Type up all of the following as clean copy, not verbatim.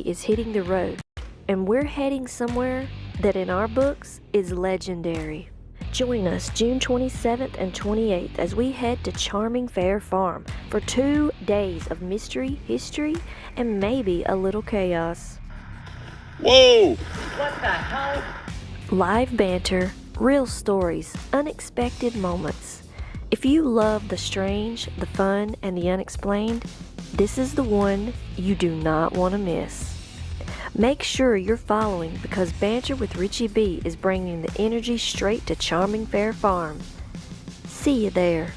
is hitting the road, and we're heading somewhere that in our books is legendary. Join us June 27th and 28th as we head to Charming Fair Farm for 2 days of mystery, history, and maybe a little chaos. Whoa! What the hell? Live banter, real stories, unexpected moments. If you love the strange, the fun, and the unexplained, this is the one you do not want to miss. Make sure you're following because Banter with Richie B is bringing the energy straight to Charming Fair Farm. See you there.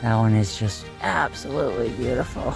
That one is just absolutely beautiful.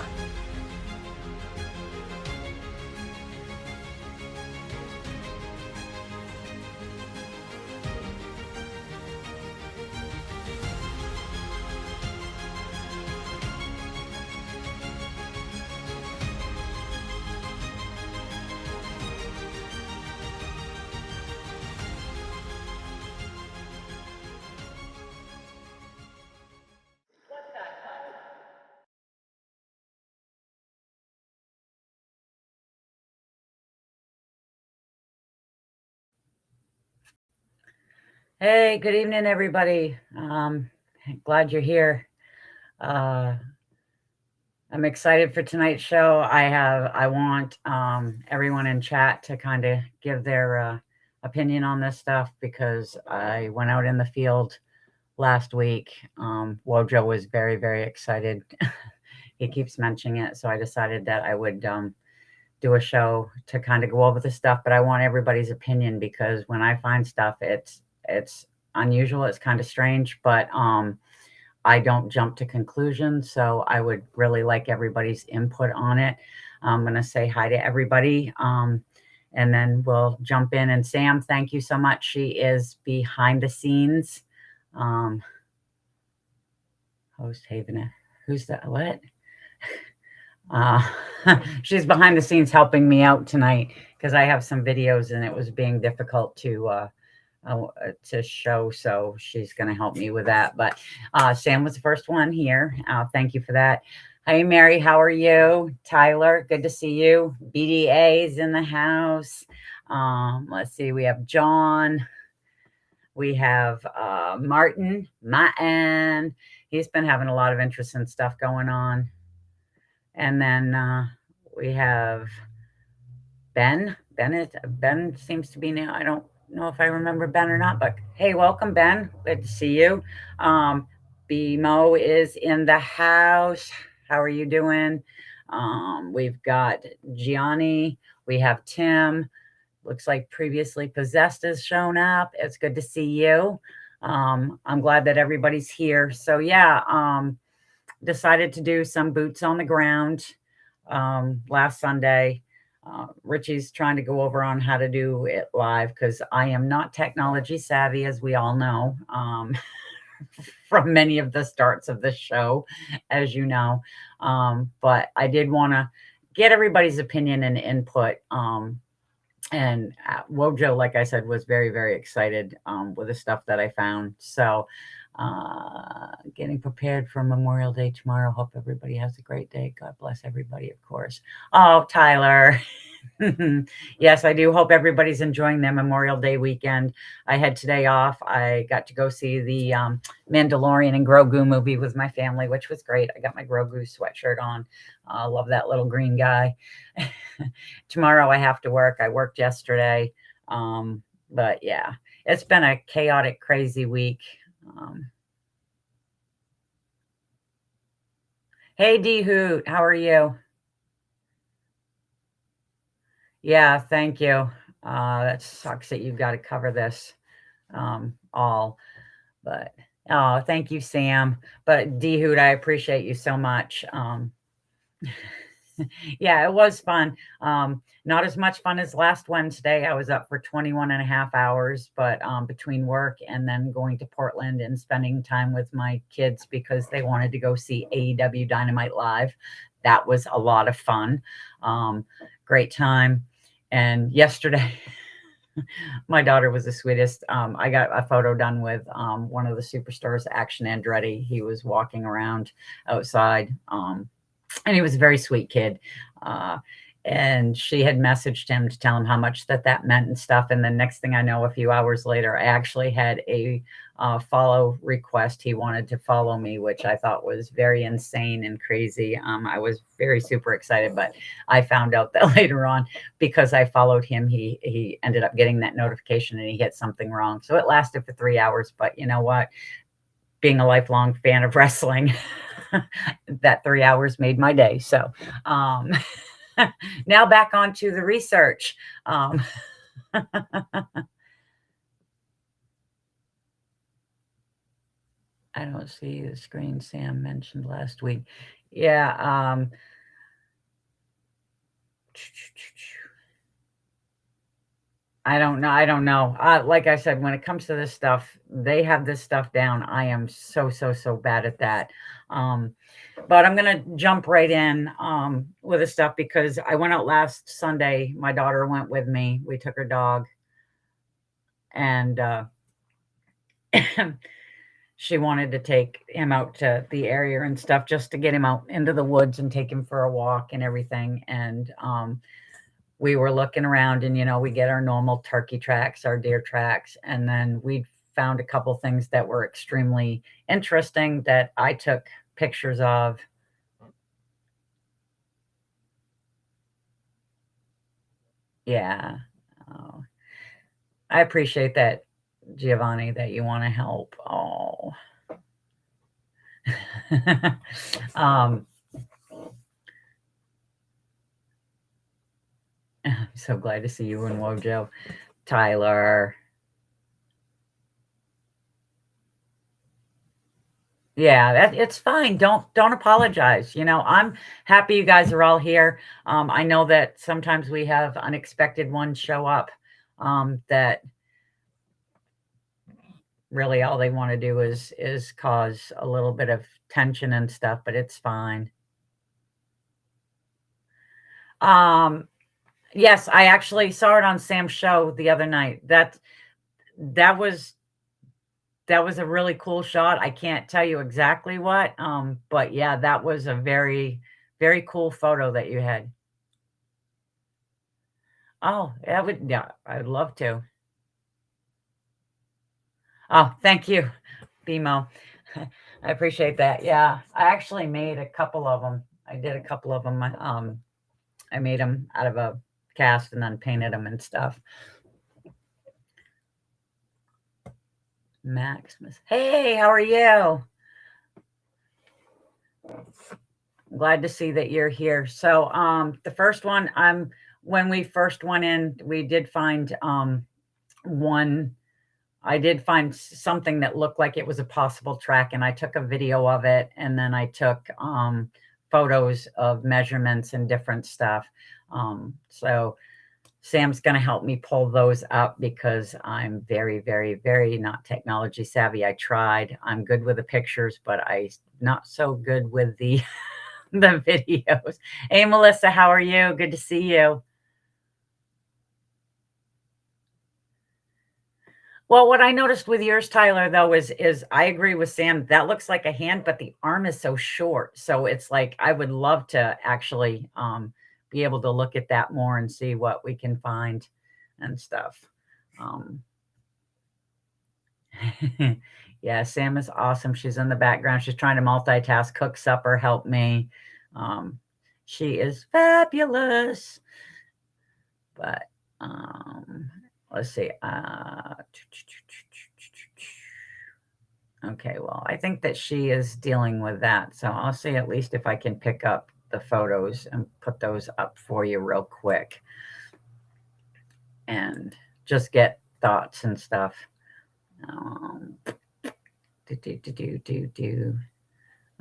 Hey, good evening, everybody. Glad you're here. Uh, I'm excited for tonight's show. I want everyone in chat to kind of give their opinion on this stuff because I went out in the field last week. Wojo was very, very excited. He keeps mentioning it, so I decided that I would do a show to kind of go over the stuff. But I want everybody's opinion because when I find stuff, it's unusual. It's kind of strange, but I don't jump to conclusions. So I would really like everybody's input on it. I'm going to say hi to everybody. And then we'll jump in. And Sam, thank you so much. She is behind the scenes. Host Haven. Who's that? What? Uh, she's behind the scenes helping me out tonight because I have some videos and it was being difficult to show. So she's going to help me with that. But Sam was the first one here. Thank you for that. Hey, Mary, how are you? Tyler, good to see you. BDA's in the house. Let's see. We have John. We have Martin. He's been having a lot of interesting stuff going on. And then we have Ben. Ben seems to be now. I don't know if I remember Ben or not, but hey, welcome, Ben. Good to see you. BMO is in the house. How are you doing? We've got Gianni. We have Tim. Looks like previously possessed has shown up. It's good to see you. I'm glad that everybody's here. So yeah, decided to do some boots on the ground last Sunday. Richie's trying to go over on how to do it live because I am not technology savvy, as we all know, from many of the starts of the show, as you know. But I did want to get everybody's opinion and input. And Wojo, like I said, was very, very excited with the stuff that I found. So getting prepared for Memorial Day tomorrow. Hope everybody has a great day. God bless everybody, of course. Oh, Tyler. Yes, I do hope everybody's enjoying their Memorial Day weekend. I had today off. I got to go see the Mandalorian and Grogu movie with my family, which was great. I got my Grogu sweatshirt on. I love that little green guy. Tomorrow I have to work. I worked yesterday. But yeah, it's been a chaotic, crazy week. Hey, D Hoot, how are you? Yeah, thank you. That sucks that you've got to cover this all, but oh, thank you, Sam. But D Hoot, I appreciate you so much. Yeah, it was fun. Not as much fun as last Wednesday. I was up for 21 and a half hours, but between work and then going to Portland and spending time with my kids because they wanted to go see AEW Dynamite live. That was a lot of fun. Great time. And yesterday, my daughter was the sweetest. I got a photo done with one of the superstars, Action Andretti. He was walking around outside. And he was a very sweet kid. And she had messaged him to tell him how much that meant and stuff. And the next thing I know, a few hours later, I actually had a follow request. He wanted to follow me, which I thought was very insane and crazy. I was very super excited, but I found out that later on, because I followed him, he ended up getting that notification and he hit something wrong. So it lasted for 3 hours. But you know what? Being a lifelong fan of wrestling, that 3 hours made my day. So now back onto the research. I don't see the screen Sam mentioned last week. Yeah. I don't know. I don't know. Like I said, when it comes to this stuff, they have this stuff down. I am so bad at that. But I'm going to jump right in with the stuff because I went out last Sunday. My daughter went with me. We took her dog. And she wanted to take him out to the area and stuff just to get him out into the woods and take him for a walk and everything. And we were looking around and, we get our normal turkey tracks, our deer tracks. And then we found a couple things that were extremely interesting that I took pictures of. Yeah. Oh, I appreciate that, Giovanni, that you want to help. Oh. um, I'm so glad to see you in Wojo. Tyler. Yeah, it's fine. Don't apologize. I'm happy you guys are all here. I know that sometimes we have unexpected ones show up that really all they want to do is cause a little bit of tension and stuff, but it's fine. Yes, I actually saw it on Sam's show the other night. That was a really cool shot. I can't tell you exactly what, but yeah, that was a very, very cool photo that you had. Oh, yeah, I'd love to. Oh, thank you, BMO. I appreciate that. Yeah, I actually made a couple of them. I did a couple of them. I made them out of a cast and then painted them and stuff. Maximus. Hey, how are you? I'm glad to see that you're here. So the first one, when we first went in, we did find one. I did find something that looked like it was a possible track, and I took a video of it, and then I took photos of measurements and different stuff. So Sam's going to help me pull those up because I'm very, very, very not technology savvy. I tried. I'm good with the pictures, but I'm not so good with the the videos. Hey, Melissa, how are you? Good to see you. Well, what I noticed with yours, Tyler, though, is I agree with Sam. That looks like a hand, but the arm is so short. So it's like I would love to actually be able to look at that more and see what we can find and stuff. Yeah, Sam is awesome. She's in the background. She's trying to multitask, cook supper, help me. She is fabulous. But let's see. Okay, well, I think that she is dealing with that. So I'll see at least if I can pick up the photos and put those up for you real quick. And just get thoughts and stuff.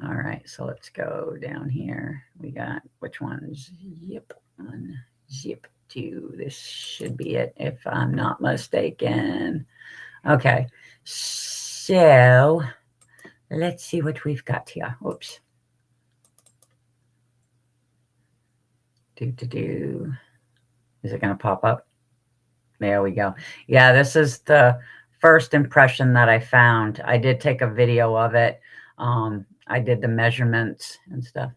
All right, so let's go down here. We got which ones? Yep, 1, zip 2. This should be it if I'm not mistaken. Okay, so let's see what we've got here. Oops. Is it going to pop up? There we go. Yeah, this is the first impression that I found. I did take a video of it. I did the measurements and stuff.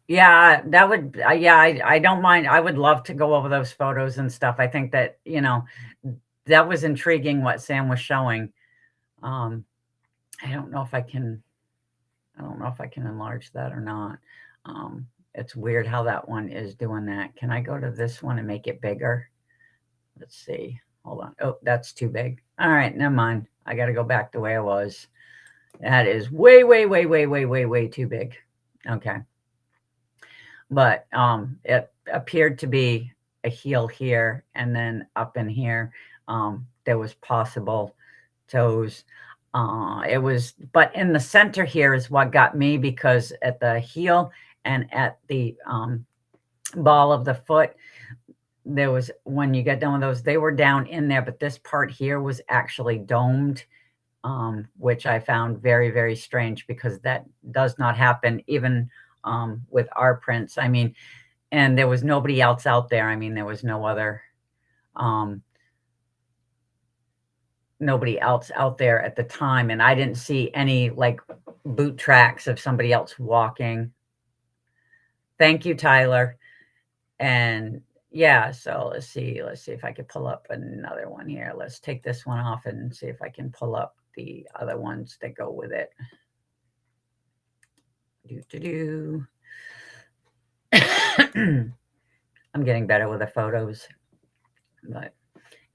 Yeah, that would, yeah, I don't mind. I would love to go over those photos and stuff. I think that, that was intriguing what Sam was showing. I don't know if I can enlarge that or not. It's weird how that one is doing that. Can I go to this one and make it bigger? Let's see. Hold on. Oh, that's too big. All right, never mind. I got to go back the way I was. That is way, way, way, way, way, way, way too big. Okay. But it appeared to be a heel here, and then up in here, there was possible toes. But in the center here is what got me, because at the heel and at the ball of the foot, there was, when you get done with those, they were down in there, but this part here was actually domed, which I found very, very strange, because that does not happen even with our prints. I mean, and there was nobody else out there. I mean, there was no other nobody else out there at the time, and I didn't see any like boot tracks of somebody else walking. Thank you, Tyler. And yeah, so let's see if I could pull up another one here. Let's take this one off and see if I can pull up the other ones that go with it. I'm getting better with the photos, but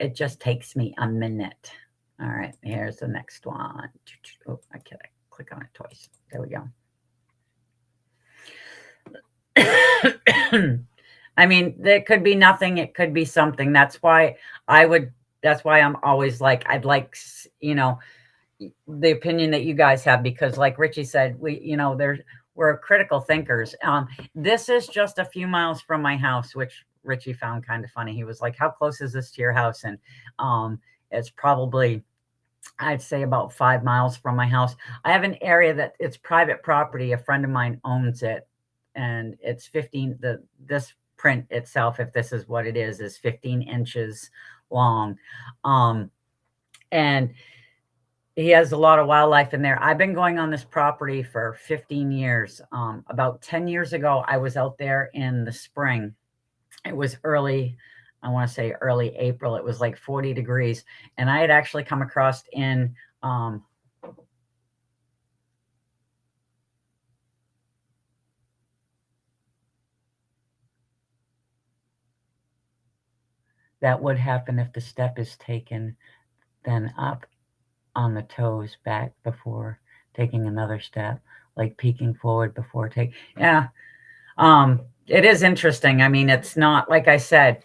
it just takes me a minute. All right, here's the next one. Oh, I can't click on it twice. There we go. I mean, there could be nothing. It could be something. That's why I'm always like, I'd like, the opinion that you guys have, because like Richie said, we're critical thinkers. This is just a few miles from my house, which Richie found kind of funny. He was like, how close is this to your house? And it's probably, I'd say, about 5 miles from my house. I have an area that it's private property. A friend of mine owns it, and it's 15. This print itself, if this is what it is 15 inches long. And he has a lot of wildlife in there. I've been going on this property for 15 years. About 10 years ago, I was out there in the spring. It was early, I want to say early April. It was like 40 degrees. And I had actually come across in that would happen if the step is taken, then up on the toes back before taking another step, like peeking forward before taking. Yeah. It is interesting. I mean, it's not, like I said,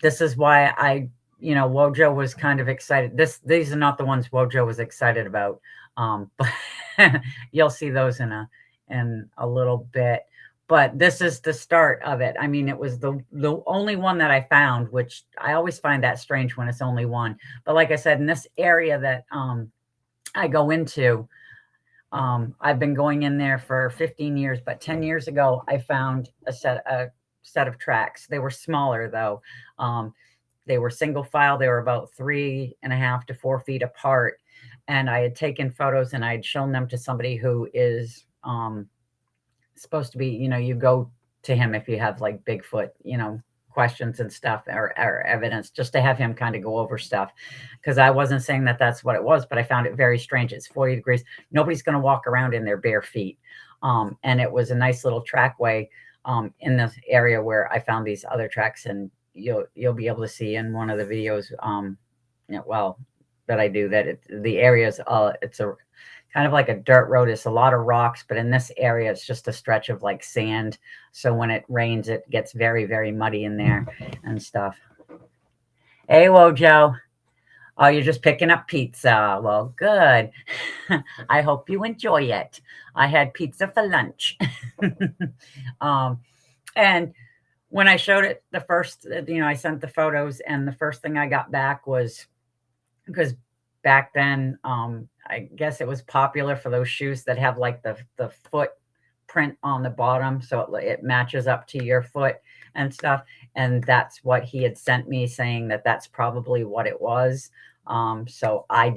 this is why Wojo was kind of excited. These are not the ones Wojo was excited about. But you'll see those in a little bit. But this is the start of it. I mean, it was the only one that I found, which I always find that strange when it's only one. But like I said, in this area that I go into, I've been going in there for 15 years, but 10 years ago, I found a set of tracks. They were smaller though. They were single file. They were about 3.5 to 4 feet apart. And I had taken photos and I had shown them to somebody who is supposed to be, you go to him if you have like Bigfoot, questions and stuff or evidence, just to have him kind of go over stuff, because I wasn't saying that that's what it was, but I found it very strange. It's 40 degrees. Nobody's going to walk around in their bare feet. And it was a nice little trackway in this area where I found these other tracks, and you'll be able to see in one of the videos that I do that the areas it's a kind of like a dirt road. It's a lot of rocks, but in this area, it's just a stretch of like sand. So when it rains, it gets very, very muddy in there and stuff. Hey, Wojo. Oh, you're just picking up pizza. Well, good. I hope you enjoy it. I had pizza for lunch. And when I showed it the first, I sent the photos, and the first thing I got back was, because back then, I guess it was popular for those shoes that have like the footprint on the bottom, so it matches up to your foot and stuff. And that's what he had sent me, saying that that's probably what it was. So I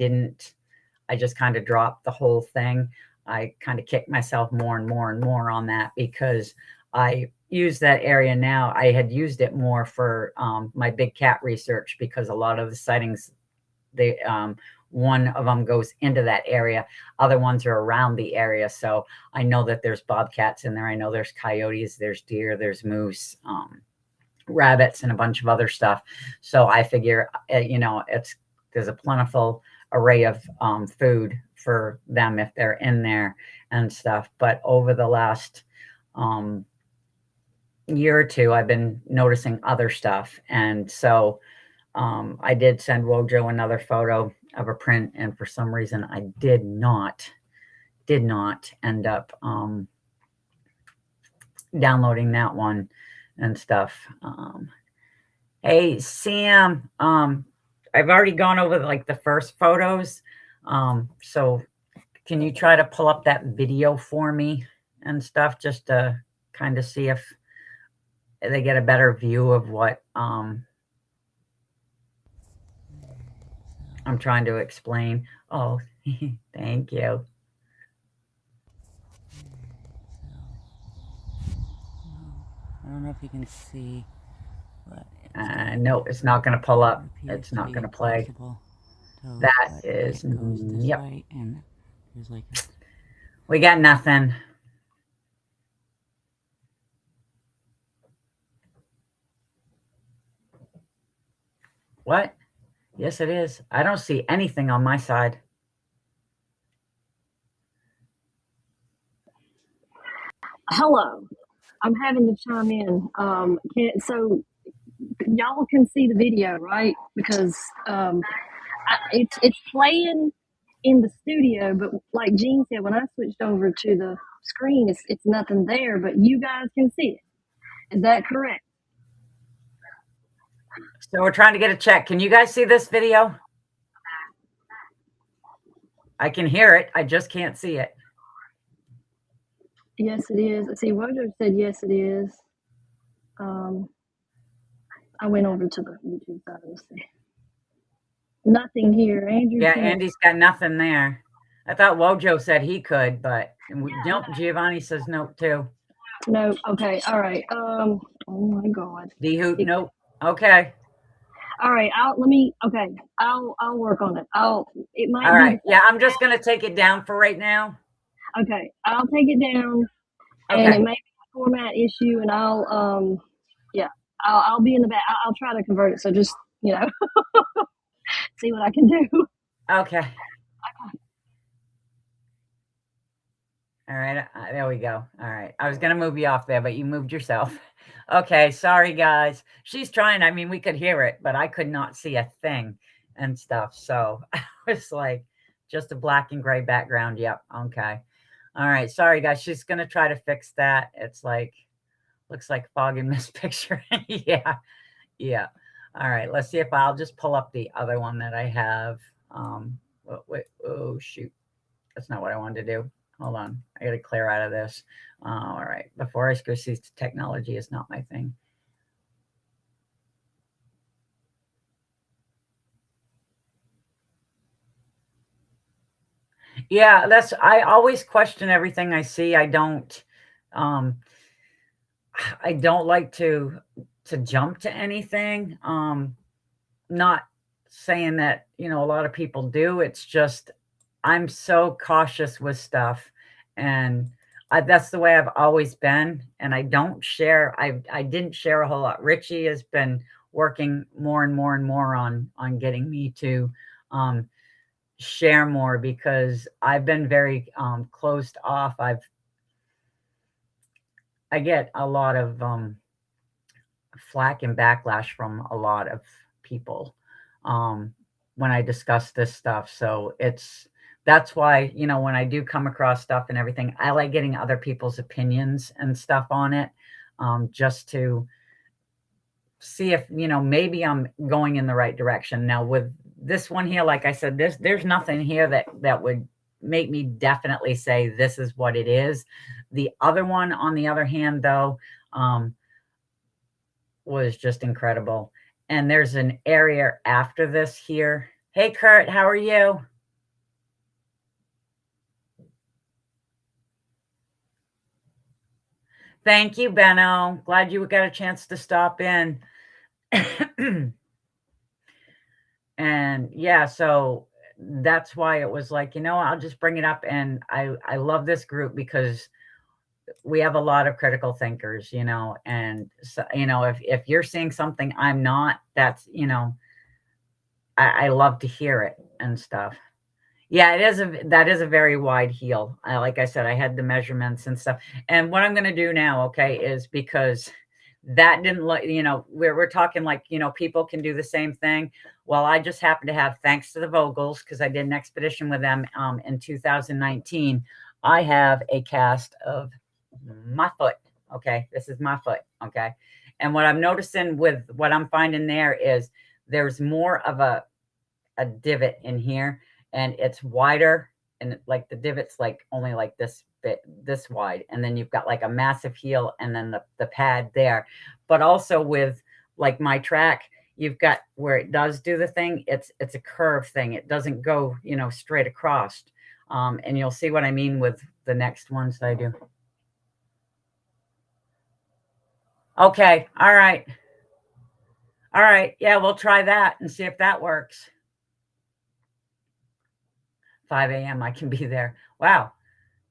just kind of dropped the whole thing. I kind of kicked myself more and more and more on that, because I use that area now. I had used it more for my big cat research, because a lot of the sightings, one of them goes into that area. Other ones are around the area. So I know that there's bobcats in there. I know there's coyotes, there's deer, there's moose, rabbits, and a bunch of other stuff. So I figure, there's a plentiful array of food for them if they're in there and stuff. But over the last year or two, I've been noticing other stuff. And so I did send Wojo another photo of a print, and for some reason I did not end up downloading that one and stuff. Hey, Sam, I've already gone over like the first photos. So can you try to pull up that video for me and stuff, just to kind of see if they get a better view of what I'm trying to explain. Oh, thank you. I don't know if you can see, but no, it's not going to pull up. It's not going to play. That is, yep. Way, and there's like we got nothing. What? Yes, it is. I don't see anything on my side. Hello. I'm having to chime in. So y'all can see the video, right? Because it's playing in the studio, but like Jean said, when I switched over to the screen, it's nothing there, but you guys can see it. Is that correct? So we're trying to get a check. Can you guys see this video? I can hear it. I just can't see it. Yes, it is. See, Wojo said yes, it is. I went over to the YouTube side of this. Nothing here. Andrew. Yeah, Andy's got nothing there. I thought Wojo said he could, but nope. Giovanni says no too. No. Okay. All right. Oh my God. D-Hoot. Nope. Okay. All right. I'll work on it. It might. All right. Yeah, I'm just gonna take it down for right now. Okay. I'll take it down. Okay. And it may be a format issue, and I'll be in the back. I'll try to convert it. So just see what I can do. Okay. All right. There we go. All right. I was gonna move you off there, but you moved yourself. Okay. Sorry, guys. She's trying. I mean, we could hear it, but I could not see a thing and stuff. So I was like, just a black and gray background. Yep. Okay. All right. Sorry, guys. She's going to try to fix that. It's like, looks like fog and mist picture. Yeah. Yeah. All right. Let's see if I'll just pull up the other one that I have. Wait. Oh, shoot. That's not what I wanted to do. Hold on. I got to clear out of this. All right. Before I go see technology is not my thing. Yeah, I always question everything I see. I don't like to jump to anything. Not saying that, a lot of people do. It's just, I'm so cautious with stuff, and that's the way I've always been. And I don't share. I didn't share a whole lot. Richie has been working more and more and more on getting me to, share more, because I've been very closed off. I get a lot of flack and backlash from a lot of people when I discuss this stuff. So that's why, when I do come across stuff and everything, I like getting other people's opinions and stuff on it, just to see if, maybe I'm going in the right direction. Now with this one here, like I said, there's nothing here that would make me definitely say this is what it is. The other one, on the other hand, though, was just incredible. And there's an area after this here. Hey, Kurt, how are you? Thank you, Benno. Glad you got a chance to stop in. And yeah, so that's why it was like, I'll just bring it up. And I love this group because we have a lot of critical thinkers, and so, if you're seeing something I'm not, that's, I love to hear it and stuff. Yeah, that is a very wide heel. Like I said, I had the measurements and stuff. And what I'm going to do now, okay, is because that didn't look, we're talking like, people can do the same thing. Well, I just happen to have, thanks to the Vogels, because I did an expedition with them in 2019, I have a cast of my foot. Okay. This is my foot. Okay. And what I'm noticing with what I'm finding there is there's more of a divot in here, and it's wider, and like the divot's like only like this bit, this wide. And then you've got like a massive heel, and then the pad there. But also with like my track, you've got where it does do the thing. It's a curved thing. It doesn't go, straight across. And you'll see what I mean with the next ones that I do. Okay. All right. All right. Yeah, we'll try that and see if that works. 5 a.m. I can be there. Wow.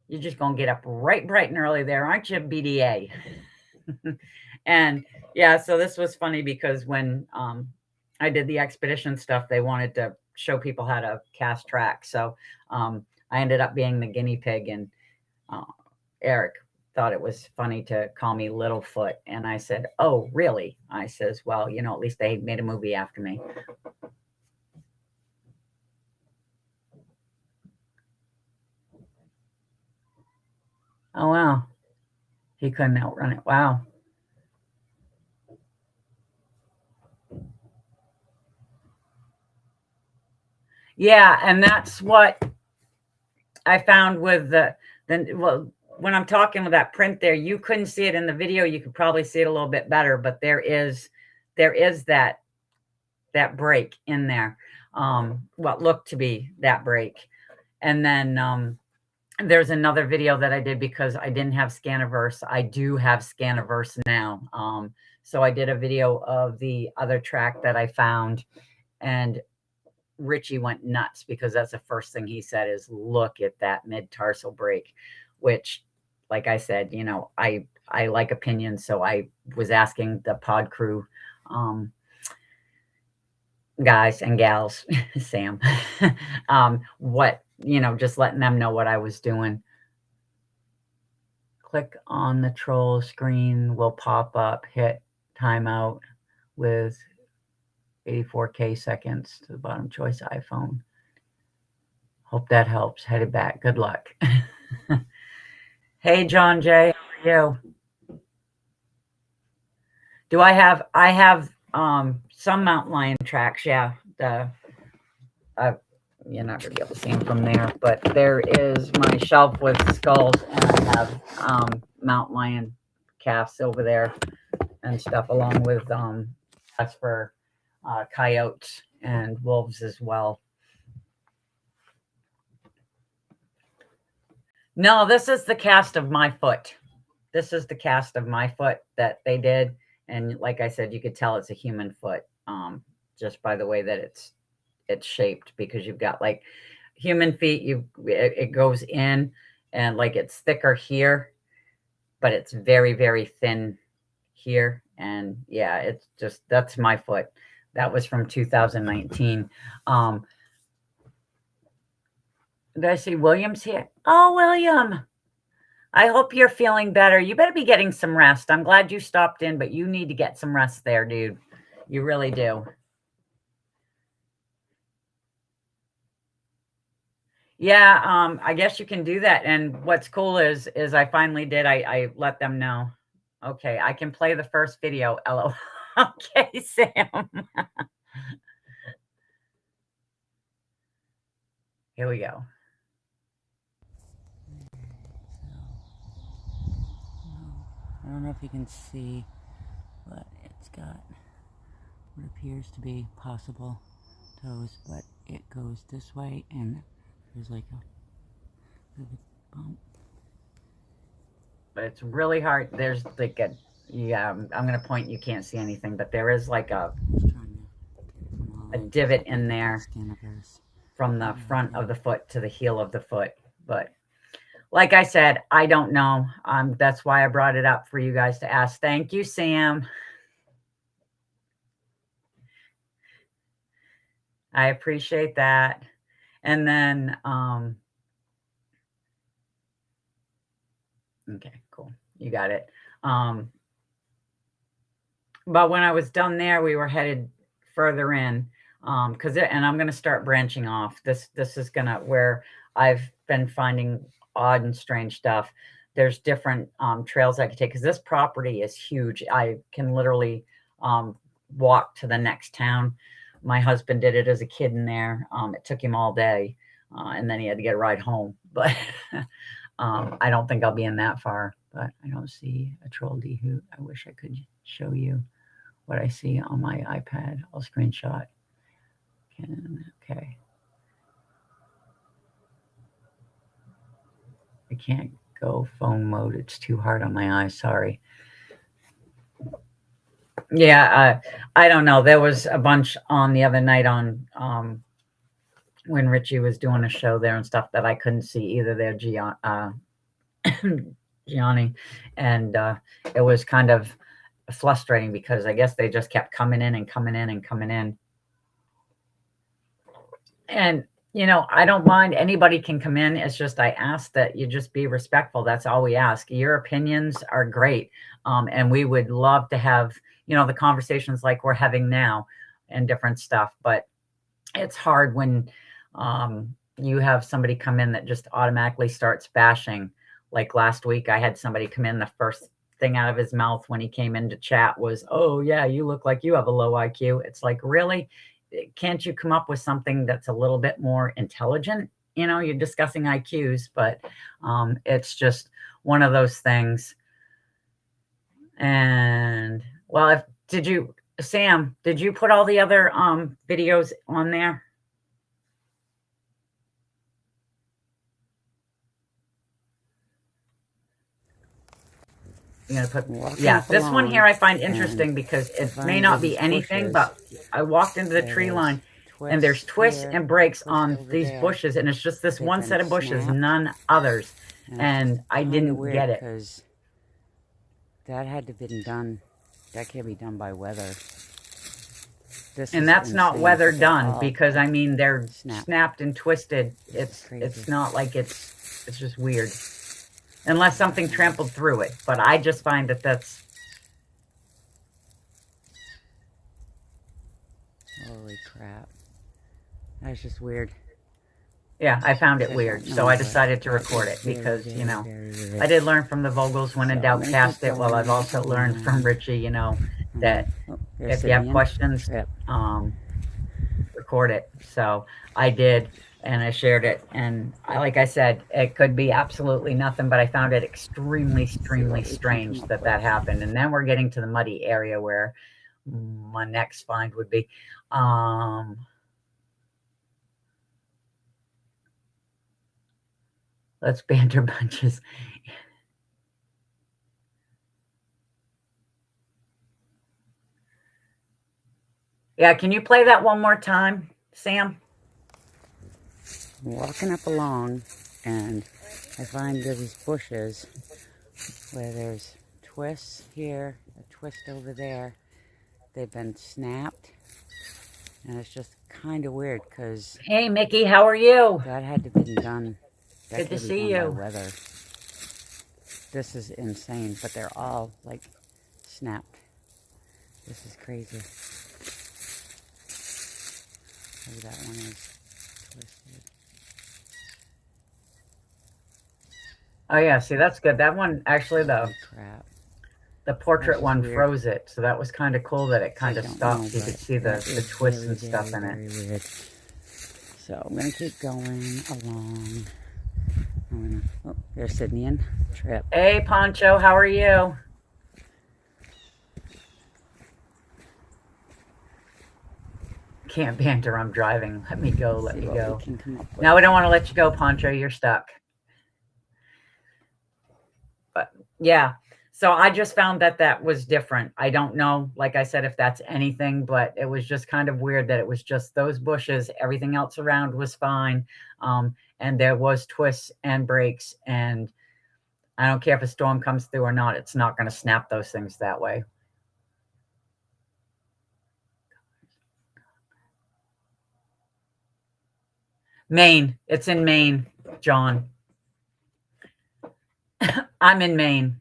You're just going to get up right bright and early there, aren't you, BDA? And yeah, so this was funny because when I did the expedition stuff, they wanted to show people how to cast tracks. So I ended up being the guinea pig, and Eric thought it was funny to call me Littlefoot. And I said, "Oh, really?" I says, "Well, at least they made a movie after me." Oh, wow. He couldn't outrun it. Wow. Yeah, and that's what I found with well, when I'm talking with that print there, you couldn't see it in the video. You could probably see it a little bit better, but there is that break in there. What looked to be that break. And then there's another video that I did because I didn't have Scaniverse. I do have Scaniverse now. So I did a video of the other track that I found, and Richie went nuts because that's the first thing he said is, "Look at that mid-tarsal break," which, like I said, I like opinions. So I was asking the pod crew, guys and gals, Sam, what, just letting them know what I was doing. Click on the troll screen will pop up, hit timeout with 84K seconds to the bottom choice iPhone. Hope that helps. Headed back. Good luck. Hey, John J. How are you? Do I have some mountain lion tracks? Yeah. You're not gonna be able to see them from there, but there is my shelf with skulls, and I have mountain lion calves over there and stuff, along with that's for coyotes and wolves as well. No, this is the cast of my foot. This is the cast of my foot that they did. And like I said, you could tell it's a human foot just by the way that it's shaped, because you've got like human feet. It goes in, and like it's thicker here, but it's very, very thin here. And yeah, it's just, that's my foot. That was from 2019. Did I see William's here? Oh, William, I hope you're feeling better. You better be getting some rest. I'm glad you stopped in, but you need to get some rest there, dude. You really do. Yeah, I guess you can do that. And what's cool is I finally did. I let them know. Okay, I can play the first video. LOL. Okay, Sam. Here we go. I don't know if you can see, but it's got what appears to be possible toes, but it goes this way, and there's like a bump. But it's really hard. There's like I'm going to point. You can't see anything, but there is like a divot in there from the front of the foot to the heel of the foot. But like I said, I don't know. That's why I brought it up for you guys to ask. Thank you, Sam. I appreciate that. And then, okay, cool. You got it. But when I was done there, we were headed further in, and I'm going to start branching off. This is where I've been finding odd and strange stuff. There's different trails I could take, because this property is huge. I can literally walk to the next town. My husband did it as a kid in there. It took him all day, and then he had to get a ride home. But I don't think I'll be in that far. But I don't see a troll hoot. I wish I could show you what I see on my iPad. I'll screenshot. Okay. I can't go phone mode. It's too hard on my eyes. Sorry. Yeah, I don't know. There was a bunch on the other night on when Richie was doing a show there and stuff that I couldn't see either there, Gianni. And it was kind of frustrating because I guess they just kept coming in and coming in and coming in. And, you know, I don't mind. Anybody can come in. It's just I ask that you just be respectful. That's all we ask. Your opinions are great. And we would love to have, you know, the conversations like we're having now and different stuff. But it's hard when you have somebody come in that just automatically starts bashing. Like last week, I had somebody come in, the first thing out of his mouth when he came in to chat was, "Oh, yeah, you look like you have a low IQ." It's like, really? Can't you come up with something that's a little bit more intelligent? You know, you're discussing IQs, but it's just one of those things. And well, Sam, did you put all the other videos on there? You're gonna put, yeah, this one here I find interesting because it may not be anything, but I walked into the tree line and there's twists and breaks on these bushes, and it's just this one set of bushes, none others, and I didn't get it. Because that had to been done. That can't be done by weather. And that's not weather done, because I mean they're snapped and twisted. It's not like it's just weird. Unless something trampled through it. But I just find that that's... Holy crap. That's just weird. Yeah, I found it weird. So I decided to record it because, you know, I did learn from the Vogels, when in doubt, cast it. Well, I've also learned from Richie, you know, that if you have questions, record it. So I did. And I shared it, and like I said, it could be absolutely nothing, but I found it extremely strange that happened. And then we're getting to the muddy area where my next find would be. Let's banter bunches. Yeah, can you play that one more time, Sam? Walking up along, and I find these bushes where there's twists here, a twist over there. They've been snapped, and it's just kind of weird because... Hey, Mickey, how are you? That had to be done. Good to see you. Weather. This is insane, but they're all like snapped. This is crazy. Maybe that one is twisted. Oh yeah, see, that's good. That one actually, the portrait one froze it, so that was kind of cool that it kind of stopped. You could see the twists and stuff in it. Weird. So I'm gonna keep going along. Oh, there's Sydney and Trip. Hey Poncho, how are you? Can't banter, I'm driving. Let me go, let me go. No, we don't want to let you go, Poncho, you're stuck. But yeah, so I just found that was different. I don't know, like I said, if that's anything, but it was just kind of weird that it was just those bushes. Everything else around was fine. And there was twists and breaks, and I don't care if a storm comes through or not, it's not going to snap those things that way. Maine. It's in Maine, John. I'm in Maine.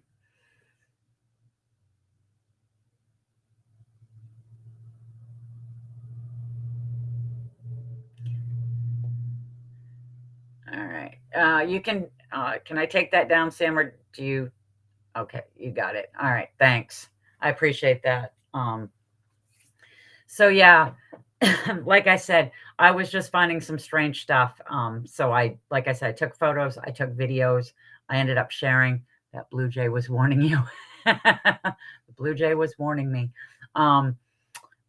All right. You can I take that down, Sam, or do you? Okay, you got it. All right. Thanks. I appreciate that. So yeah, like I said, I was just finding some strange stuff. So like I said, I took photos, I took videos, I ended up sharing. That blue jay was warning you. The blue jay was warning me.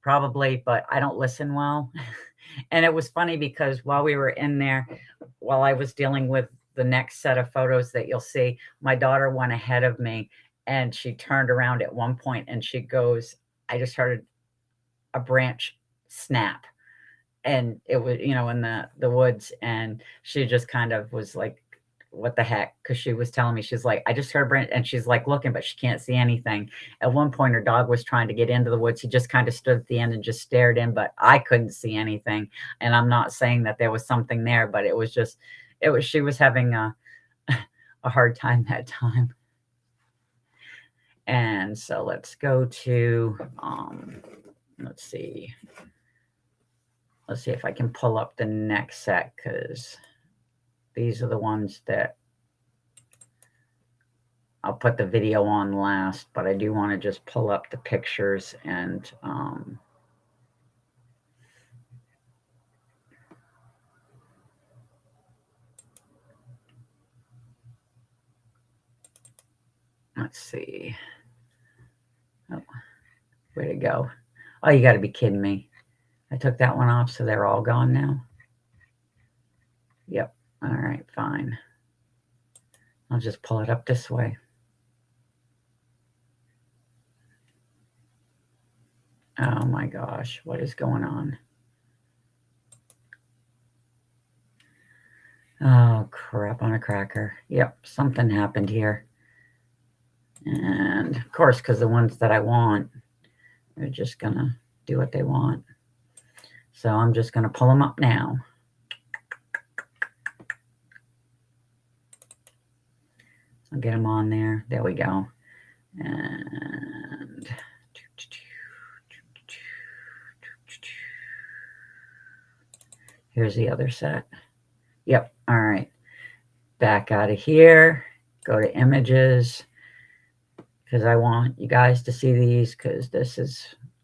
Probably, but I don't listen well. And it was funny because while we were in there, while I was dealing with the next set of photos that you'll see, my daughter went ahead of me, and she turned around at one point and she goes, I just heard a branch snap, and it was, in the woods, and she just kind of was like, what the heck? Because she was telling me, she's like, I just heard a branch, and she's like looking, but she can't see anything. At one point, her dog was trying to get into the woods. He just kind of stood at the end and just stared in, but I couldn't see anything. And I'm not saying that there was something there, but she was having a hard time that time. And so let's go to, let's see if I can pull up the next set, because these are the ones that I'll put the video on last, but I do want to just pull up the pictures and let's see. Oh, way to go. Oh, you got to be kidding me. I took that one off, so they're all gone now. Yep. All right, fine. I'll just pull it up this way. Oh my gosh, what is going on? Oh, crap on a cracker. Yep, something happened here. And of course, because the ones that I want, they're just going to do what they want. So I'm just going to pull them up now. I'll get them on there. There we go. And here's the other set. Yep. All right. Back out of here. Go to images, because I want you guys to see these, because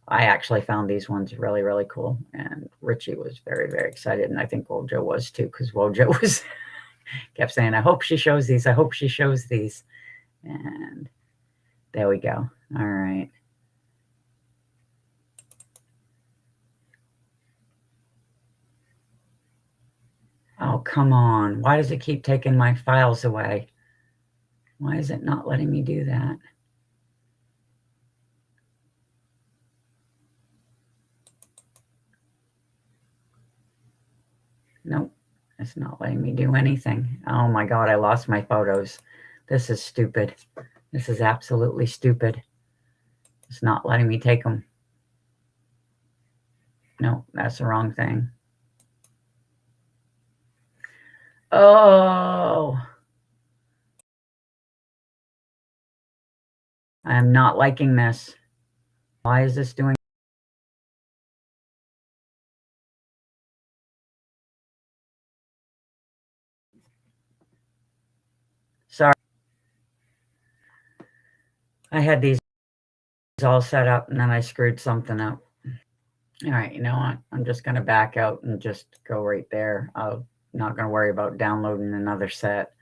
I actually found these ones really, really cool. And Richie was very, very excited. And I think Wojo was too, because Wojo was kept saying, I hope she shows these. I hope she shows these. And there we go. All right. Oh, come on. Why does it keep taking my files away? Why is it not letting me do that? Nope. It's not letting me do anything. Oh my God, I lost my photos. This is stupid. This is absolutely stupid. It's not letting me take them. No, that's the wrong thing. Oh. I am not liking this. Why is this doing? Sorry. I had these all set up and then I screwed something up. All right, you know what? I'm just going to back out and just go right there. I'm not going to worry about downloading another set,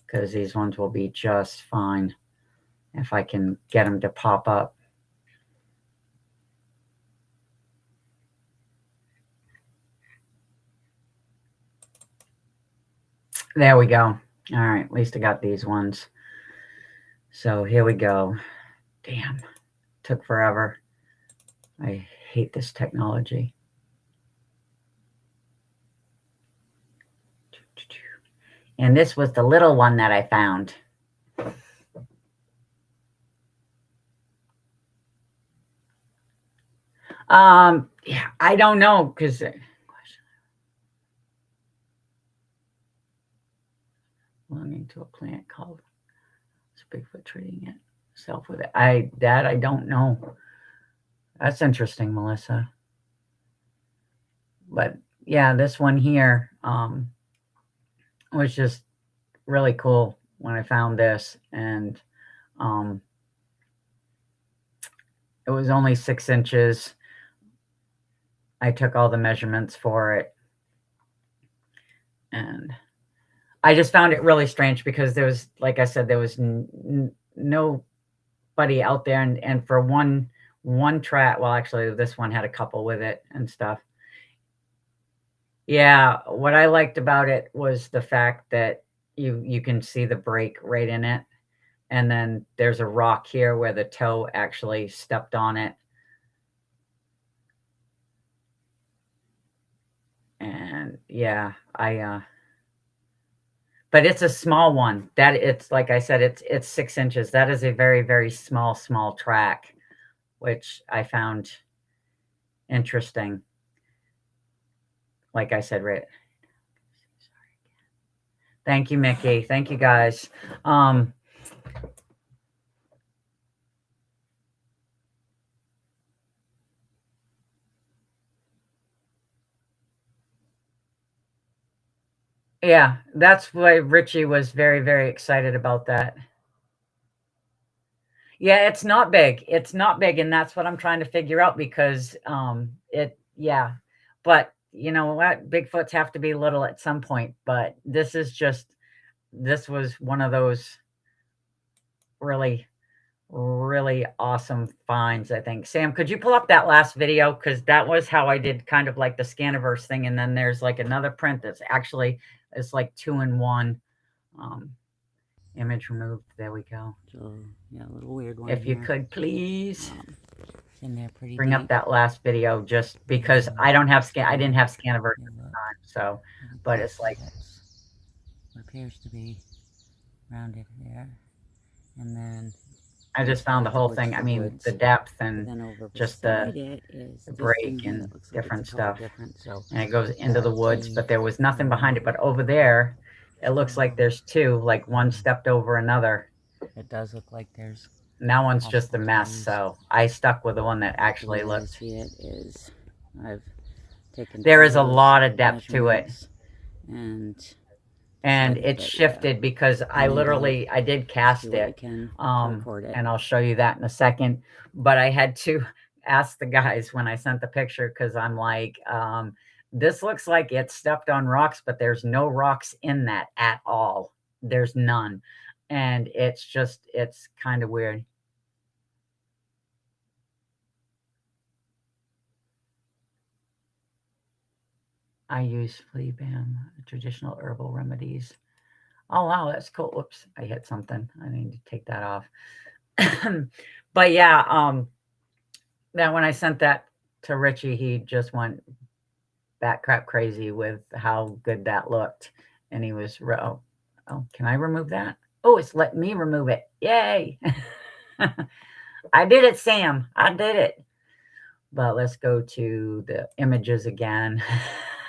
because these ones will be just fine if I can get them to pop up. There we go. All right, at least I got these ones. So here we go. Damn, took forever. I hate this technology. And this was the little one that I found. Yeah, I don't know, because belonging to a plant called Bigfoot treating itself with it. I don't know. That's interesting, Melissa. But yeah, this one here was just really cool when I found this, and it was only 6 inches. I took all the measurements for it, and I just found it really strange, because there was, like I said, there was nobody out there, and for one trap, well, actually this one had a couple with it and stuff. Yeah, what I liked about it was the fact that you can see the break right in it, and then there's a rock here where the toe actually stepped on it. yeah, but it's a small one. That it's like I said, it's 6 inches. That is a very, very small track, which I found interesting. Like I said, thank you, Mickey. Thank you, guys. Yeah, that's why Richie was very, very excited about that. Yeah, it's not big. It's not big, and that's what I'm trying to figure out because yeah. But you know what? Bigfoots have to be little at some point, but this was one of those really, really awesome finds, I think. Sam, could you pull up that last video? Because that was how I did kind of like the Scaniverse thing, and then there's like another print that's actually it's like 2 in 1. Image removed. There we go. So, yeah, a little weird one. If you here. could please It's in there pretty bring deep. up that last video, just because I didn't have Scaniverse at the time. So, but it's like what appears to be rounded there, and then I just found the whole towards thing. the I mean, woods. the depth But and then over just beside the it is this break thing here and that looks like different it's a color stuff. different, so And it goes into the that's woods, a but there was nothing behind it. But over there, it looks like there's two, like one stepped over another. it does look like there's And that one's just a multiple mess. things. So I stuck with the one that The actually way I looked. see it is I've taken There is a photos, lot of depth to it. measurements, and And decided it that, shifted because I did cast do what I it. can to record it. And I'll show you that in a second. But I had to ask the guys when I sent the picture because I'm like, this looks like it stepped on rocks, but there's no rocks in that at all. There's none. And it's kind of weird. I use flea balm, traditional herbal remedies. Oh, wow, that's cool. Whoops, I hit something. I need to take that off. But yeah, then when I sent that to Richie, he just went bat crap crazy with how good that looked. And he was, oh, can I remove that? Oh, it's letting me remove it. Yay. I did it, Sam. I did it. But let's go to the images again.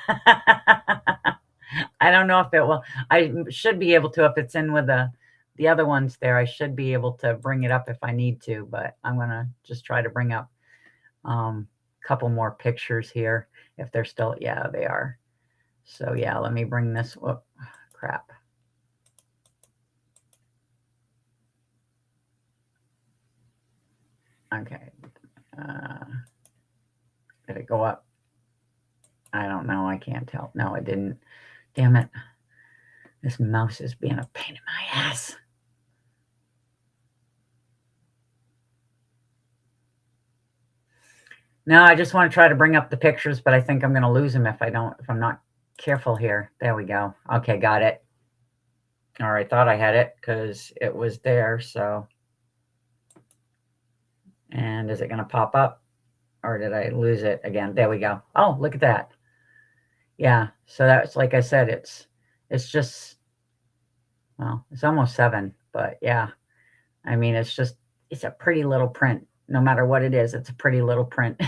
I don't know if it will. I should be able to if it's in with the other ones there. I should be able to bring it up if I need to, but I'm going to just try to bring up a couple more pictures here if they're still, yeah, they are. So yeah, let me bring this, whoop, crap. Okay. Did it go up? I don't know. I can't tell. No, it didn't. Damn it. This mouse is being a pain in my ass. No, I just want to try to bring up the pictures, but I think I'm going to lose them if I'm not careful here. There we go. Okay, got it. All right, thought I had it because it was there, so. And is it going to pop up? Or did I lose it again? There we go. Oh, look at that. Yeah, so that's, like I said, it's just, well, it's almost 7, but yeah. I mean, it's a pretty little print. No matter what it is, it's a pretty little print.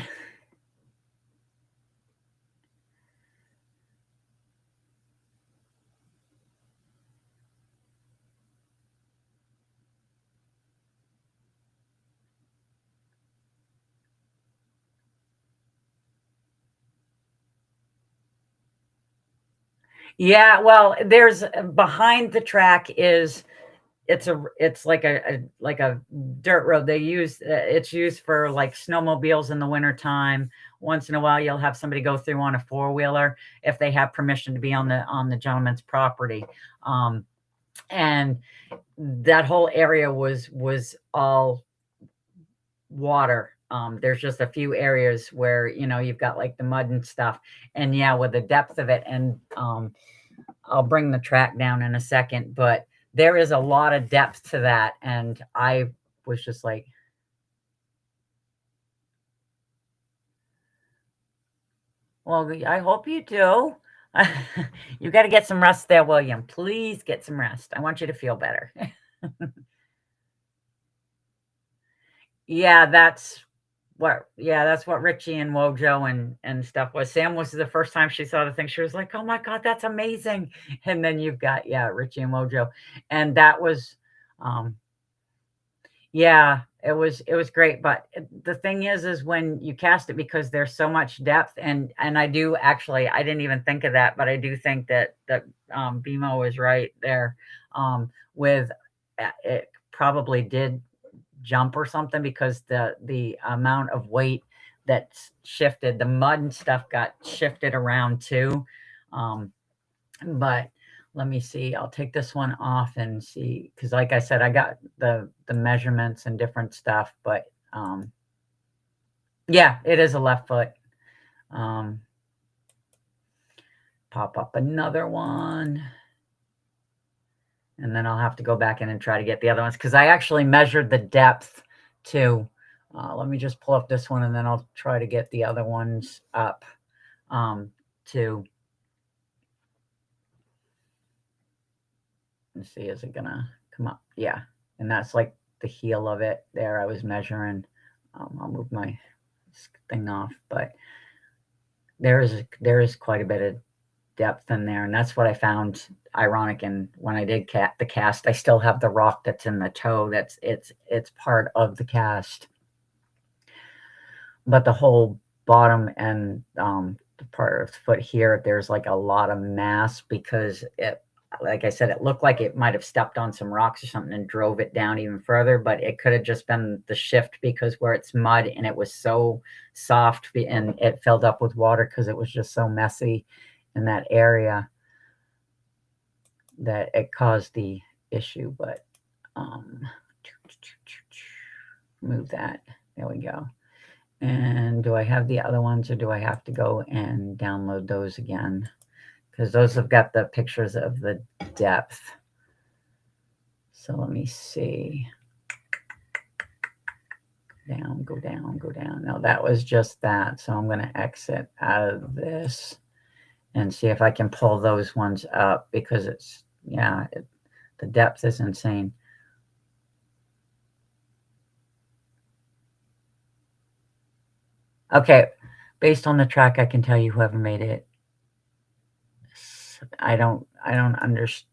Yeah, well, there's behind the track is it's like a dirt road. It's used for like snowmobiles in the wintertime. Once in a while you'll have somebody go through on a 4-wheeler if they have permission to be on the gentleman's property. And that whole area was all water. There's just a few areas where you've got like the mud and stuff, and yeah, with the depth of it, and I'll bring the track down in a second, but there is a lot of depth to that, and I was just like, well, I hope you do. You got to get some rest there, William. Please get some rest. I want you to feel better. Yeah, that's what Richie and Wojo and stuff was. Sam was the first time she saw the thing. She was like, "Oh my God, that's amazing." And then you've got, Richie and Wojo. And that was, it was great. But the thing is when you cast it, because there's so much depth, and I do actually, I didn't even think of that, but I do think that BMO is right there, with it probably did jump or something, because the amount of weight that's shifted, the mud and stuff got shifted around too. But let me see, I'll take this one off and see, because like I said, I got the measurements and different stuff, but yeah, it is a left foot. Pop up another one, and then I'll have to go back in and try to get the other ones, because I actually measured the depth too. Let me just pull up this one, and then I'll try to get the other ones up too. Let's see, is it gonna come up? Yeah, and that's like the heel of it there. I was measuring. I'll move my thing off, but there is quite a bit of depth in there, and that's what I found ironic. And when I did the cast, I still have the rock that's in the toe. It's part of the cast, but the whole bottom and the part of the foot here, there's like a lot of mass, because it, like I said, it looked like it might have stepped on some rocks or something and drove it down even further, but it could have just been the shift, because where it's mud and it was so soft and it filled up with water because it was just so messy in that area, that it caused the issue. But move that. There we go. And do I have the other ones, or do I have to go and download those again? Because those have got the pictures of the depth. So let me see. Down, go down, go down. No, that was just that. So I'm going to exit out of this and see if I can pull those ones up, because it's, the depth is insane. Okay, based on the track, I can tell you whoever made it. I don't understand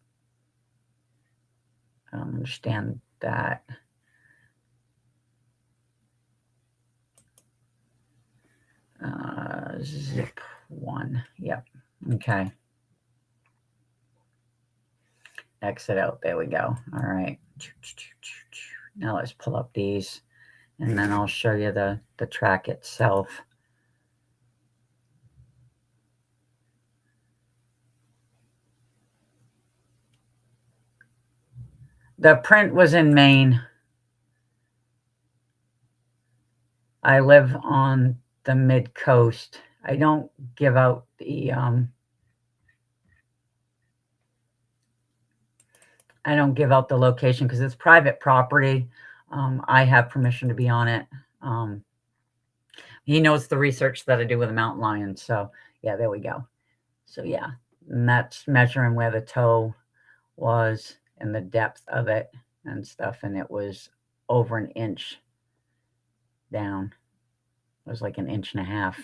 that. Zip one. Yep. Okay. Exit out. There we go. All right. Now let's pull up these, and then I'll show you the track itself. The print was in Maine. I live on the mid coast. I don't give out the location, because it's private property. I have permission to be on it. He knows the research that I do with the mountain lion. So yeah, there we go. So yeah, and that's measuring where the toe was and the depth of it and stuff, and it was over an inch down. It was like an inch and a half.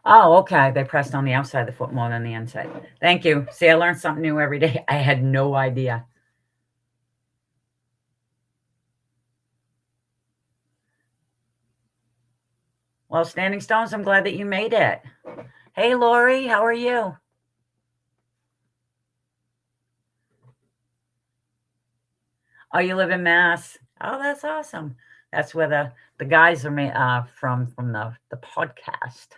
Oh, okay. They pressed on the outside of the foot more than the inside. Thank you. See, I learned something new every day. I had no idea. Well, Standing Stones, I'm glad that you made it. Hey, Lori, how are you? Oh, you live in Mass. Oh, that's awesome. That's where the guys are from the podcast.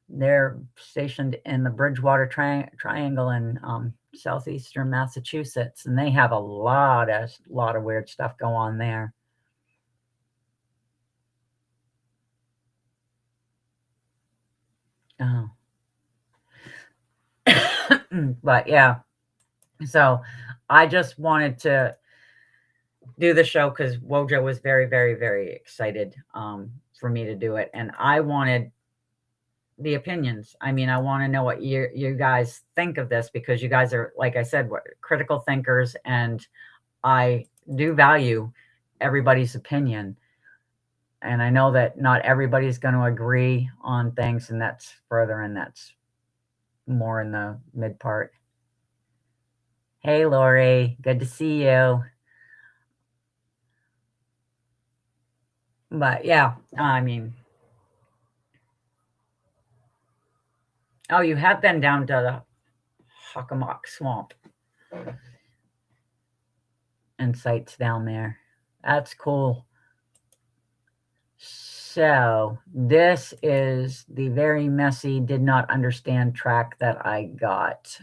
They're stationed in the Bridgewater Triangle in southeastern Massachusetts, and they have a lot of weird stuff go on there. Oh. But yeah, so I just wanted to do the show because Wojo was very, very, very excited for me to do it. And I wanted the opinions. I mean, I want to know what you guys think of this, because you guys are, like I said, critical thinkers, and I do value everybody's opinion. And I know that not everybody's going to agree on things, and that's further, and that's more in the mid part. Hey, Lori, good to see you. But yeah, I mean, oh, you have been down to the Hockomock Swamp and sites down there. That's cool. So this is the very messy, did not understand track that I got,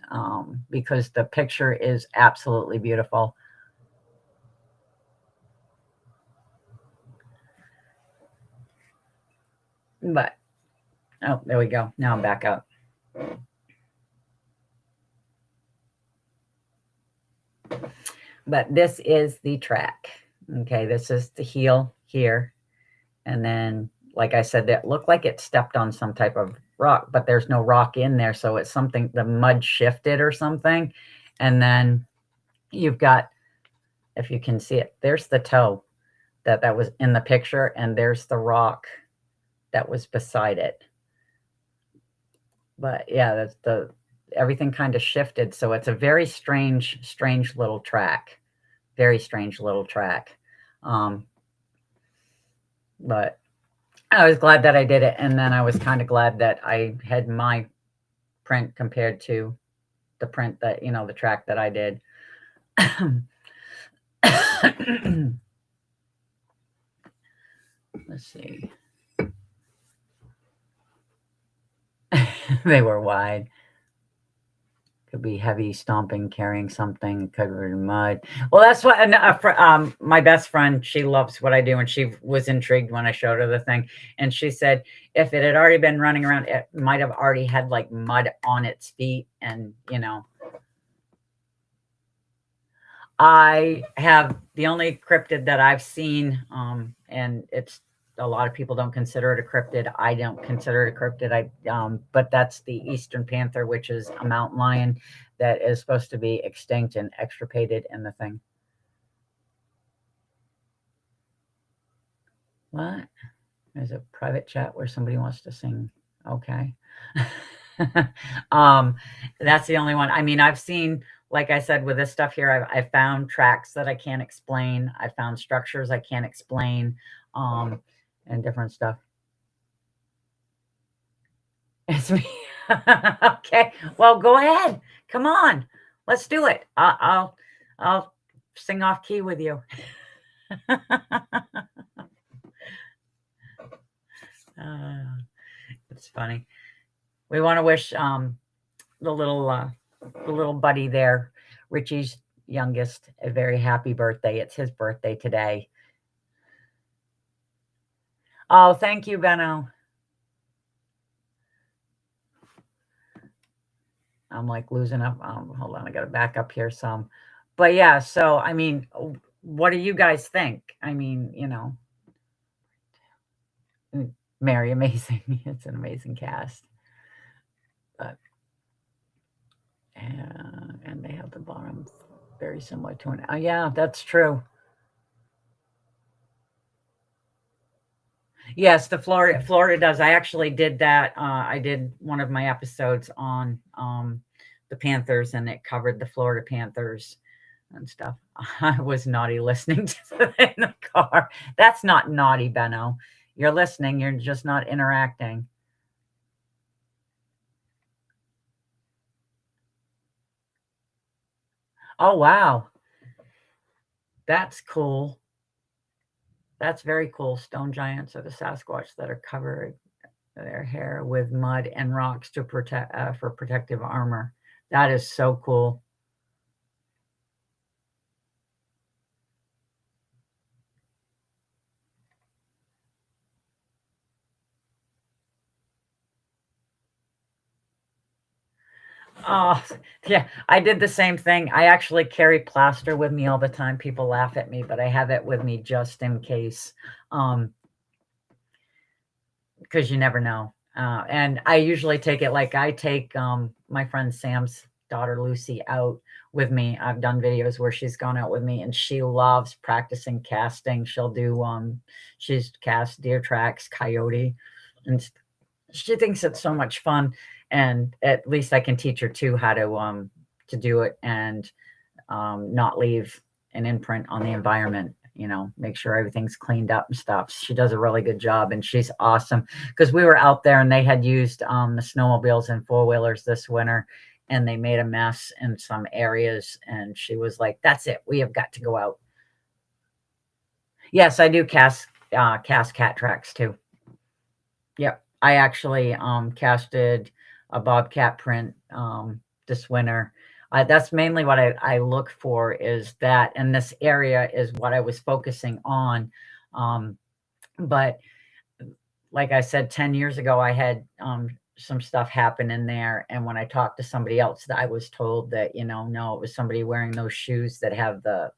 because the picture is absolutely beautiful. But, oh, there we go. Now I'm back up. But this is the track. Okay, this is the heel here. And then, like I said, that looked like it stepped on some type of rock, but there's no rock in there. So it's something, the mud shifted or something. And then you've got, if you can see it, there's the toe that was in the picture, and there's the rock that was beside it. But yeah, that's everything kind of shifted. So it's a very strange little track. Very strange little track. But I was glad that I did it. And then I was kind of glad that I had my print compared to the print that, the track that I did. Let's see. They were wide. Could be heavy stomping, carrying something covered in mud. Well, that's what my best friend, she loves what I do, and she was intrigued when I showed her the thing. And she said if it had already been running around, it might have already had like mud on its feet. And, I have the only cryptid that I've seen, and it's, a lot of people don't consider it a cryptid. I don't consider it a cryptid. But that's the eastern panther, which is a mountain lion that is supposed to be extinct and extirpated in the thing. What? There's a private chat where somebody wants to sing. Okay. That's the only one. I mean, I've seen, like I said, with this stuff here, I found tracks that I can't explain. I found structures I can't explain. And different stuff. It's me. Okay. Well, go ahead. Come on. Let's do it. I'll sing off key with you. It's funny. We want to wish the little buddy there, Richie's youngest, a very happy birthday. It's his birthday today. Oh, thank you, Benno. I'm like losing up. Hold on, I got to back up here some. But yeah, so I mean, what do you guys think? I mean, Mary, amazing. It's an amazing cast. But and they have the bottom very similar to an. Oh yeah, that's true. Yes, the Florida does. I actually did that. I did one of my episodes on the Panthers, and it covered the Florida Panthers and stuff. I was naughty listening to them in the car. That's not naughty, Benno. You're listening. You're just not interacting. Oh, wow. That's cool. That's very cool. Stone giants are the Sasquatch that are covered their hair with mud and rocks to protect for protective armor. That is so cool. Oh, yeah, I did the same thing. I actually carry plaster with me all the time. People laugh at me, but I have it with me just in case. Because you never know. And I usually take it like I take my friend Sam's daughter Lucy out with me. I've done videos where she's gone out with me, and she loves practicing casting. She'll do she's cast deer tracks, coyote, and she thinks it's so much fun. And at least I can teach her too how to do it and not leave an imprint on the environment. Make sure everything's cleaned up and stuff. She does a really good job, and she's awesome, because we were out there and they had used the snowmobiles and four-wheelers this winter, and they made a mess in some areas, and she was like, that's it, we have got to go out. Yes, I do cast cat tracks too. Yep, I actually casted a bobcat print this winter. That's mainly what I look for, is that, and this area is what I was focusing on. But like I said, 10 years ago, I had some stuff happen in there. And when I talked to somebody else, I was told that, no, it was somebody wearing those shoes that have that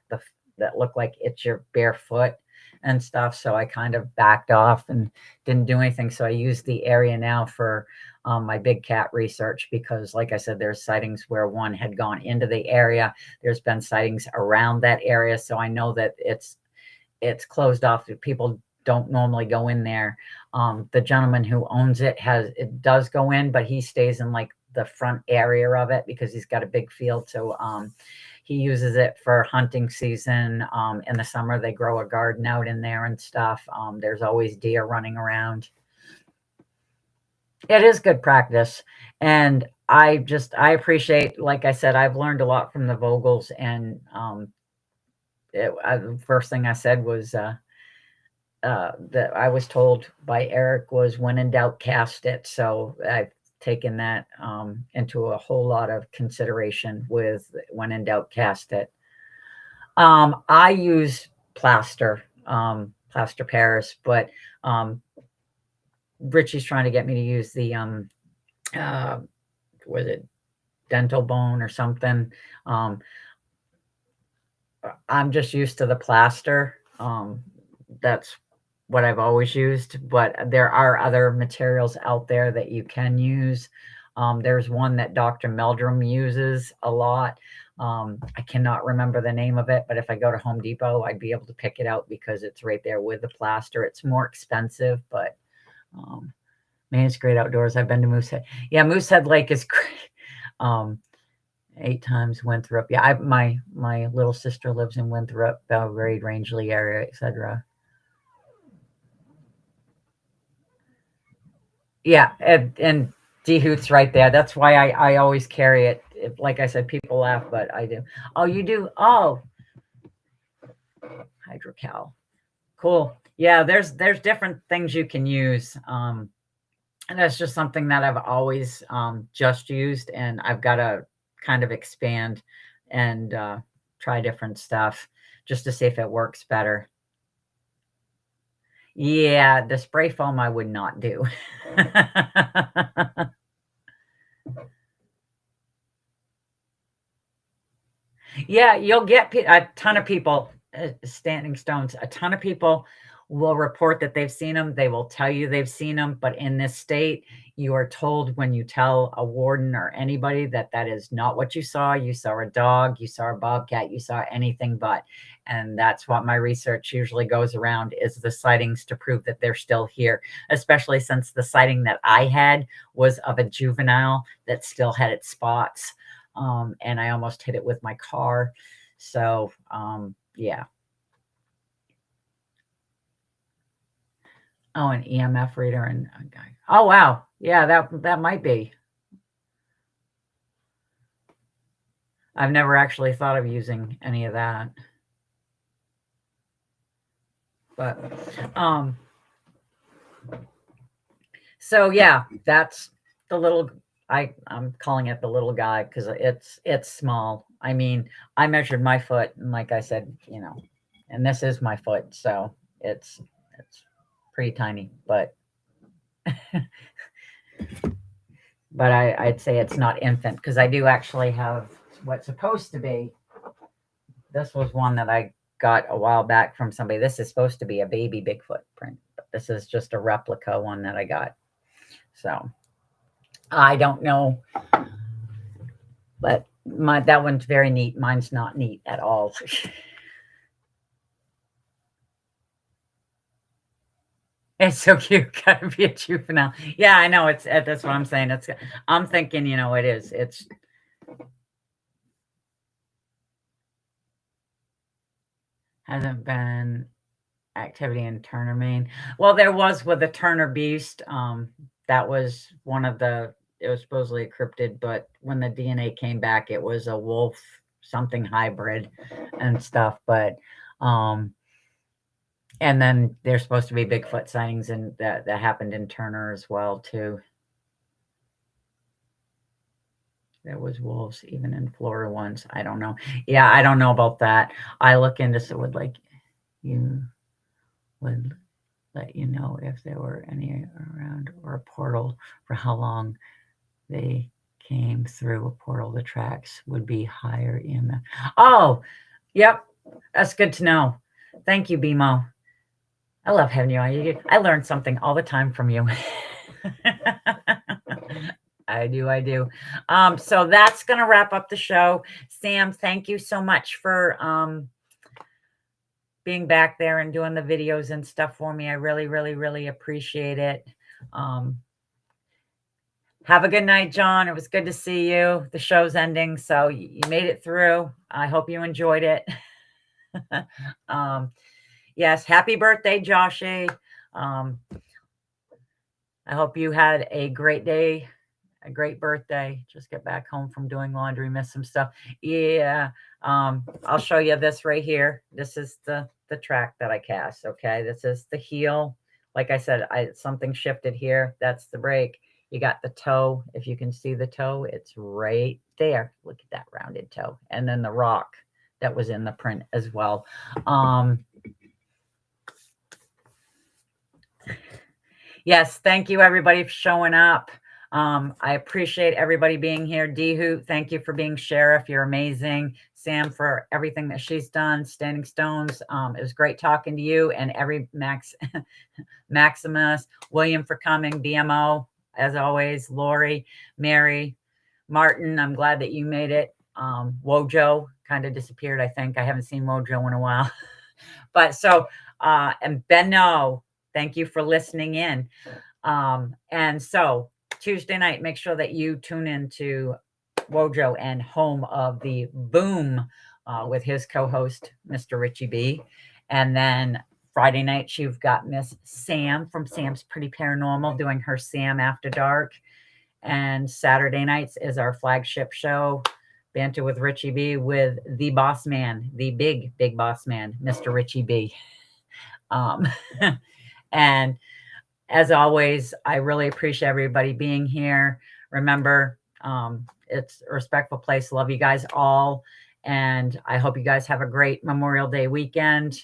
look like it's your bare foot and stuff. So I kind of backed off and didn't do anything. So I use the area now for my big cat research, because like I said, there's sightings where one had gone into the area. There's been sightings around that area. So I know that it's closed off. People don't normally go in there. The gentleman who owns it does go in, but he stays in like the front area of it because he's got a big field. So he uses it for hunting season. In the summer, they grow a garden out in there and stuff. There's always deer running around. It is good practice. And I appreciate, like I said, I've learned a lot from the Vogels. And the first thing I said was that I was told by Eric was, when in doubt, cast it. So I've taken that into a whole lot of consideration with when in doubt, cast it. I use plaster Paris, but Richie's trying to get me to use the was it dental bone or something. I'm just used to the plaster. That's what I've always used, but there are other materials out there that you can use. There's one that Dr. Meldrum uses a lot. I cannot remember the name of it, but if I go to Home Depot, I'd be able to pick it out because it's right there with the plaster. It's more expensive, but man, it's great outdoors. I've been to Moosehead. Yeah, Moosehead Lake is great. 8 times Winthrop. Yeah, my little sister lives in Winthrop, Belgrade, Rangeley area, etc. Yeah, and D-Hoot's right there. That's why I always carry it. Like I said, people laugh, but I do. Oh, you do? Oh, hydrocal. Cool. Yeah, there's different things you can use. And that's just something that I've always just used, and I've got to kind of expand and try different stuff just to see if it works better. Yeah, the spray foam I would not do. Yeah, you'll get a ton of people, standing stones. A ton of people will report that they've seen them. They will tell you they've seen them. But in this state, you are told when you tell a warden or anybody that that is not what you saw. You saw a dog, you saw a bobcat, you saw anything but. And that's what my research usually goes around, is the sightings to prove that they're still here, especially since the sighting that I had was of a juvenile that still had its spots. And I almost hit it with my car. So, yeah. Oh, an EMF reader and okay. Oh, wow. Yeah, that might be. I've never actually thought of using any of that. But, so yeah, that's the little, I'm calling it the little guy because it's small. I mean, I measured my foot, and like I said, and this is my foot, so it's pretty tiny, but but I'd say it's not infant, because I do actually have what's supposed to be. This was one that I got a while back from somebody. This is supposed to be a baby Bigfoot print, but this is just a replica one that I got. So I don't know, but that one's very neat. Mine's not neat at all. It's so cute. Gotta be a juvenile. Yeah, I know. That's what I'm saying. I'm thinking, it is. It's hasn't been activity in Turner, Maine. Well, there was with the Turner beast. That was it was supposedly a cryptid, but when the DNA came back, it was a wolf something hybrid and stuff. But and then there's supposed to be Bigfoot sightings, and that happened in Turner as well too. There was wolves even in Florida once. I don't know. Yeah, I don't know about that. I look into so would let you know if there were any around, or a portal for how long they came through a portal. The tracks would be higher in the. Oh, yep. That's good to know. Thank you, BMO. I love having you on. I learn something all the time from you. I do. So that's going to wrap up the show. Sam, thank you so much for being back there and doing the videos and stuff for me. I really, really, really appreciate it. Have a good night, John. It was good to see you. The show's ending, so you made it through. I hope you enjoyed it. Yes, happy birthday, Joshy. I hope you had a great day, a great birthday. Just get back home from doing laundry, miss some stuff. Yeah, I'll show you this right here. This is the track that I cast. Okay, this is the heel. Like I said, something shifted here. That's the break. You got the toe. If you can see the toe, it's right there. Look at that rounded toe. And then the rock that was in the print as well. Yes, thank you everybody for showing up. I appreciate everybody being here. D-Hoot, thank you for being sheriff. You're amazing. Sam, for everything that she's done. Standing Stones, it was great talking to you. And Maximus, William for coming, BMO, as always, Lori, Mary, Martin, I'm glad that you made it. Wojo kind of disappeared, I think. I haven't seen Wojo in a while. But so, and Benno, thank you for listening in. And so Tuesday night, make sure that you tune in to Wojo and Home of the Boom with his co-host, Mr. Richie B. And then Friday night, you've got Miss Sam from Sam's Pretty Paranormal doing her Sam After Dark. And Saturday nights is our flagship show, Banter with Richie B, with the boss man, the big boss man, Mr. Richie B. And as always, I really appreciate everybody being here. Remember, it's a respectful place. Love you guys all. And I hope you guys have a great Memorial Day weekend.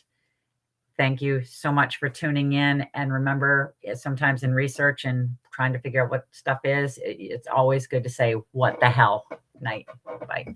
Thank you so much for tuning in. And remember, sometimes in research and trying to figure out what stuff is, it's always good to say, what the hell? Night. Bye.